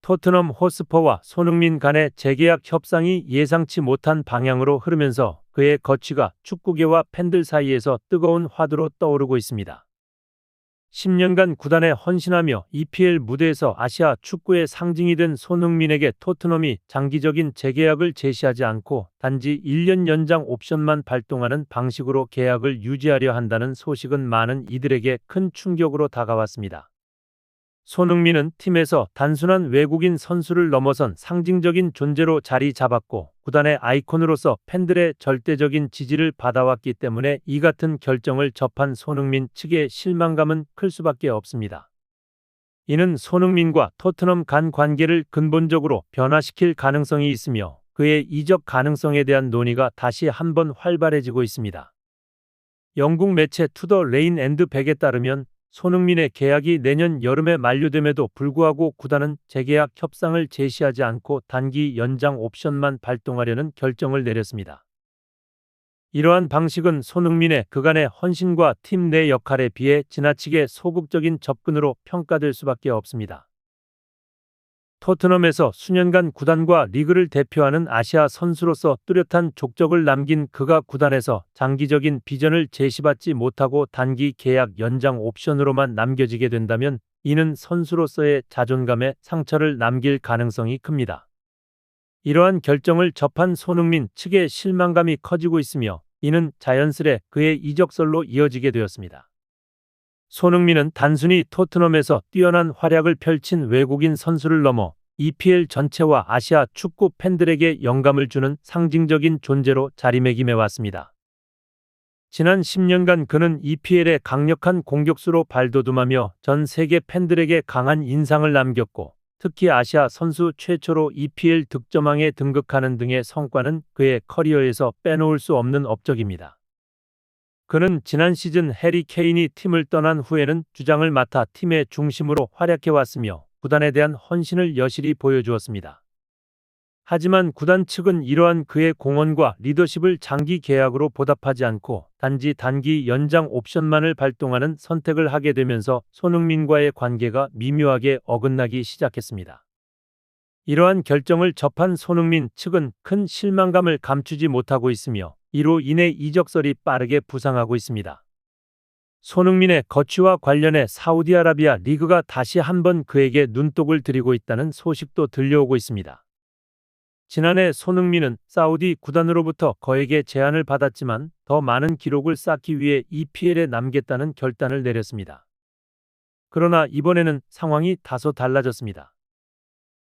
토트넘 호스퍼와 손흥민 간의 재계약 협상이 예상치 못한 방향으로 흐르면서 그의 거취가 축구계와 팬들 사이에서 뜨거운 화두로 떠오르고 있습니다. 10년간 구단에 헌신하며 EPL 무대에서 아시아 축구의 상징이 된 손흥민에게 토트넘이 장기적인 재계약을 제시하지 않고 단지 1년 연장 옵션만 발동하는 방식으로 계약을 유지하려 한다는 소식은 많은 이들에게 큰 충격으로 다가왔습니다. 손흥민은 팀에서 단순한 외국인 선수를 넘어선 상징적인 존재로 자리 잡았고 구단의 아이콘으로서 팬들의 절대적인 지지를 받아왔기 때문에 이 같은 결정을 접한 손흥민 측의 실망감은 클 수밖에 없습니다. 이는 손흥민과 토트넘 간 관계를 근본적으로 변화시킬 가능성이 있으며 그의 이적 가능성에 대한 논의가 다시 한번 활발해지고 있습니다. 영국 매체 투더 레인 앤드 백에 따르면 손흥민의 계약이 내년 여름에 만료됨에도 불구하고 구단은 재계약 협상을 제시하지 않고 단기 연장 옵션만 발동하려는 결정을 내렸습니다. 이러한 방식은 손흥민의 그간의 헌신과 팀 내 역할에 비해 지나치게 소극적인 접근으로 평가될 수밖에 없습니다. 토트넘에서 수년간 구단과 리그를 대표하는 아시아 선수로서 뚜렷한 족적을 남긴 그가 구단에서 장기적인 비전을 제시받지 못하고 단기 계약 연장 옵션으로만 남겨지게 된다면 이는 선수로서의 자존감에 상처를 남길 가능성이 큽니다. 이러한 결정을 접한 손흥민 측의 실망감이 커지고 있으며 이는 자연스레 그의 이적설로 이어지게 되었습니다. 손흥민은 단순히 토트넘에서 뛰어난 활약을 펼친 외국인 선수를 넘어 EPL 전체와 아시아 축구 팬들에게 영감을 주는 상징적인 존재로 자리매김해 왔습니다. 지난 10년간 그는 EPL의 강력한 공격수로 발돋움하며 전 세계 팬들에게 강한 인상을 남겼고 특히 아시아 선수 최초로 EPL 득점왕에 등극하는 등의 성과는 그의 커리어에서 빼놓을 수 없는 업적입니다. 그는 지난 시즌 해리 케인이 팀을 떠난 후에는 주장을 맡아 팀의 중심으로 활약해왔으며 구단에 대한 헌신을 여실히 보여주었습니다. 하지만 구단 측은 이러한 그의 공헌과 리더십을 장기 계약으로 보답하지 않고 단지 단기 연장 옵션만을 발동하는 선택을 하게 되면서 손흥민과의 관계가 미묘하게 어긋나기 시작했습니다. 이러한 결정을 접한 손흥민 측은 큰 실망감을 감추지 못하고 있으며 이로 인해 이적설이 빠르게 부상하고 있습니다. 손흥민의 거취와 관련해 사우디아라비아 리그가 다시 한번 그에게 눈독을 들이고 있다는 소식도 들려오고 있습니다. 지난해 손흥민은 사우디 구단으로부터 거액의 제안을 받았지만 더 많은 기록을 쌓기 위해 EPL에 남겠다는 결단을 내렸습니다. 그러나 이번에는 상황이 다소 달라졌습니다.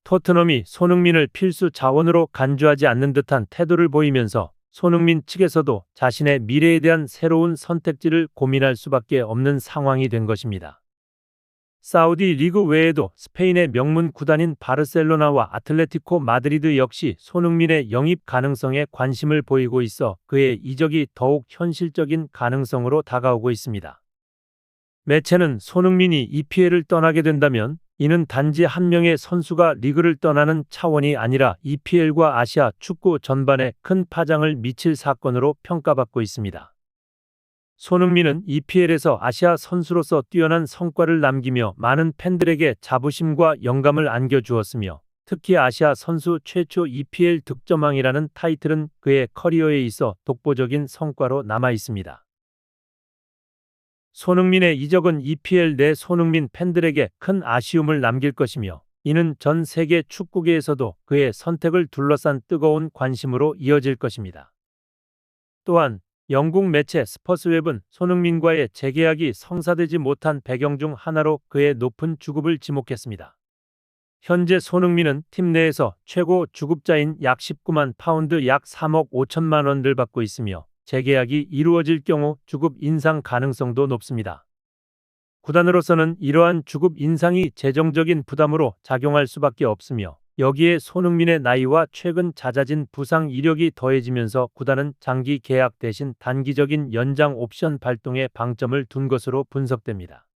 토트넘이 손흥민을 필수 자원으로 간주하지 않는 듯한 태도를 보이면서 손흥민 측에서도 자신의 미래에 대한 새로운 선택지를 고민할 수밖에 없는 상황이 된 것입니다. 사우디 리그 외에도 스페인의 명문 구단인 바르셀로나와 아틀레티코 마드리드 역시 손흥민의 영입 가능성에 관심을 보이고 있어 그의 이적이 더욱 현실적인 가능성으로 다가오고 있습니다. 매체는 손흥민이 EPL을 떠나게 된다면 이는 단지 한 명의 선수가 리그를 떠나는 차원이 아니라 EPL과 아시아 축구 전반에 큰 파장을 미칠 사건으로 평가받고 있습니다. 손흥민은 EPL에서 아시아 선수로서 뛰어난 성과를 남기며 많은 팬들에게 자부심과 영감을 안겨주었으며 특히 아시아 선수 최초 EPL 득점왕이라는 타이틀은 그의 커리어에 있어 독보적인 성과로 남아 있습니다. 손흥민의 이적은 EPL 내 손흥민 팬들에게 큰 아쉬움을 남길 것이며 이는 전 세계 축구계에서도 그의 선택을 둘러싼 뜨거운 관심으로 이어질 것입니다. 또한 영국 매체 스퍼스웹은 손흥민과의 재계약이 성사되지 못한 배경 중 하나로 그의 높은 주급을 지목했습니다. 현재 손흥민은 팀 내에서 최고 주급자인 약 19만 파운드 약 3억 5천만 원을 받고 있으며 재계약이 이루어질 경우 주급 인상 가능성도 높습니다. 구단으로서는 이러한 주급 인상이 재정적인 부담으로 작용할 수밖에 없으며 여기에 손흥민의 나이와 최근 잦아진 부상 이력이 더해지면서 구단은 장기 계약 대신 단기적인 연장 옵션 발동에 방점을 둔 것으로 분석됩니다.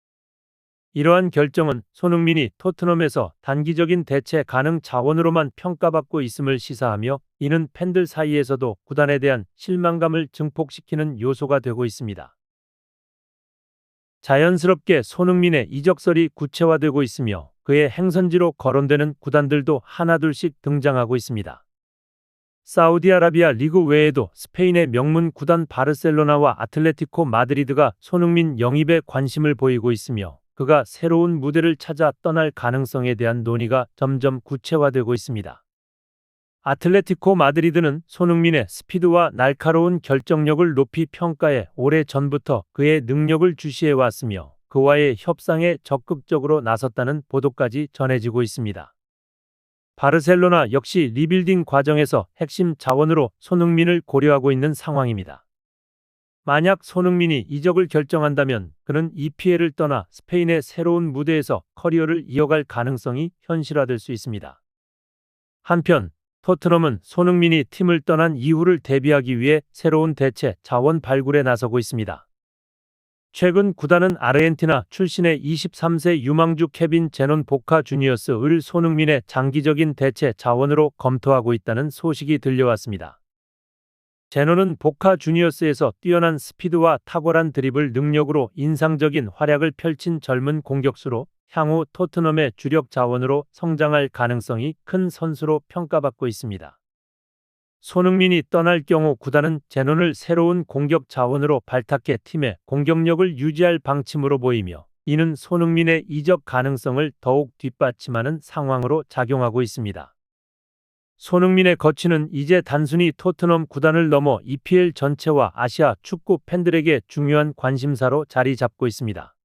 이러한 결정은 손흥민이 토트넘에서 단기적인 대체 가능 자원으로만 평가받고 있음을 시사하며 이는 팬들 사이에서도 구단에 대한 실망감을 증폭시키는 요소가 되고 있습니다. 자연스럽게 손흥민의 이적설이 구체화되고 있으며 그의 행선지로 거론되는 구단들도 하나둘씩 등장하고 있습니다. 사우디아라비아 리그 외에도 스페인의 명문 구단 바르셀로나와 아틀레티코 마드리드가 손흥민 영입에 관심을 보이고 있으며 그가 새로운 무대를 찾아 떠날 가능성에 대한 논의가 점점 구체화되고 있습니다. 아틀레티코 마드리드는 손흥민의 스피드와 날카로운 결정력을 높이 평가해 오래전부터 그의 능력을 주시해 왔으며 그와의 협상에 적극적으로 나섰다는 보도까지 전해지고 있습니다. 바르셀로나 역시 리빌딩 과정에서 핵심 자원으로 손흥민을 고려하고 있는 상황입니다. 만약 손흥민이 이적을 결정한다면 그는 EPL을 떠나 스페인의 새로운 무대에서 커리어를 이어갈 가능성이 현실화될 수 있습니다. 한편 토트넘은 손흥민이 팀을 떠난 이후를 대비하기 위해 새로운 대체 자원 발굴에 나서고 있습니다. 최근 구단은 아르헨티나 출신의 23세 유망주 케빈 제논 보카 주니어스를 손흥민의 장기적인 대체 자원으로 검토하고 있다는 소식이 들려왔습니다. 제논은 보카 주니어스에서 뛰어난 스피드와 탁월한 드리블 능력으로 인상적인 활약을 펼친 젊은 공격수로 향후 토트넘의 주력 자원으로 성장할 가능성이 큰 선수로 평가받고 있습니다. 손흥민이 떠날 경우 구단은 제논을 새로운 공격 자원으로 발탁해 팀의 공격력을 유지할 방침으로 보이며 이는 손흥민의 이적 가능성을 더욱 뒷받침하는 상황으로 작용하고 있습니다. 손흥민의 거취는 이제 단순히 토트넘 구단을 넘어 EPL 전체와 아시아 축구 팬들에게 중요한 관심사로 자리 잡고 있습니다.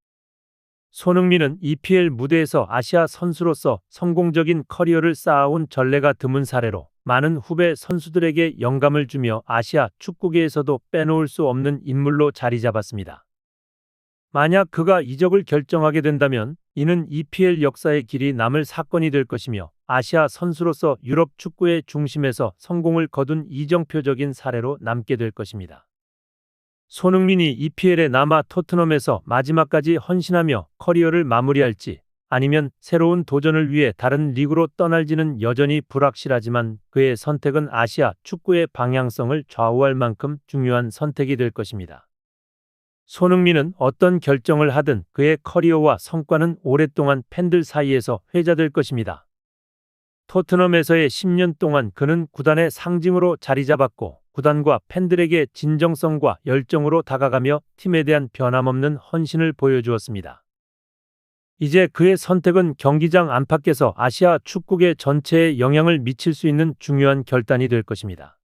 손흥민은 EPL 무대에서 아시아 선수로서 성공적인 커리어를 쌓아온 전례가 드문 사례로 많은 후배 선수들에게 영감을 주며 아시아 축구계에서도 빼놓을 수 없는 인물로 자리 잡았습니다. 만약 그가 이적을 결정하게 된다면 이는 EPL 역사의 길이 남을 사건이 될 것이며 아시아 선수로서 유럽 축구의 중심에서 성공을 거둔 이정표적인 사례로 남게 될 것입니다. 손흥민이 EPL에 남아 토트넘에서 마지막까지 헌신하며 커리어를 마무리할지 아니면 새로운 도전을 위해 다른 리그로 떠날지는 여전히 불확실하지만 그의 선택은 아시아 축구의 방향성을 좌우할 만큼 중요한 선택이 될 것입니다. 손흥민은 어떤 결정을 하든 그의 커리어와 성과는 오랫동안 팬들 사이에서 회자될 것입니다. 토트넘에서의 10년 동안 그는 구단의 상징으로 자리 잡았고 구단과 팬들에게 진정성과 열정으로 다가가며 팀에 대한 변함없는 헌신을 보여주었습니다. 이제 그의 선택은 경기장 안팎에서 아시아 축구계 전체에 영향을 미칠 수 있는 중요한 결단이 될 것입니다.